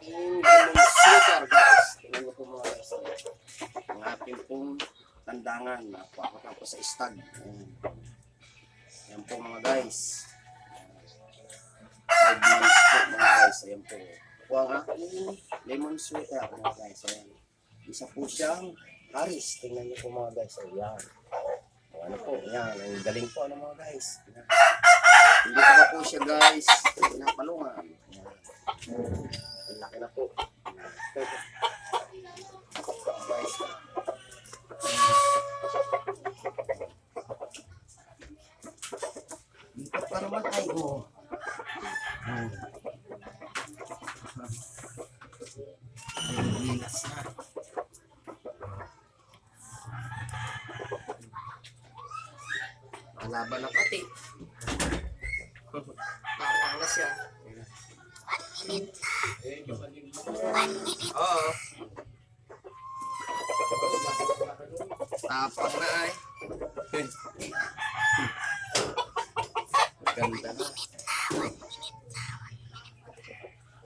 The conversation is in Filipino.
aking lemon sweater guys. Tingnan niyo po mga guys. Ang ating pong tandangan. Nakuha ko sa stag. Ayan po mga guys. 5 months po mga guys. Ayan po. Kuha ang aking lemon sweater mga guys. Ayan. Isa po siyang Haris. Tingnan niyo po mga guys. Ayan. Ano po, yan, ang galing po ano mga guys. Yan. Hindi pa po siya guys, pinapalungan. Yan. Ang laki na po. Guys. Dito pa naman ay lilas na. Laban ng pati. Tapang na siya. 1 minute na. 1 minute. Oo. Tapang na ay. Ganda na. 1 minute na. 1 minute.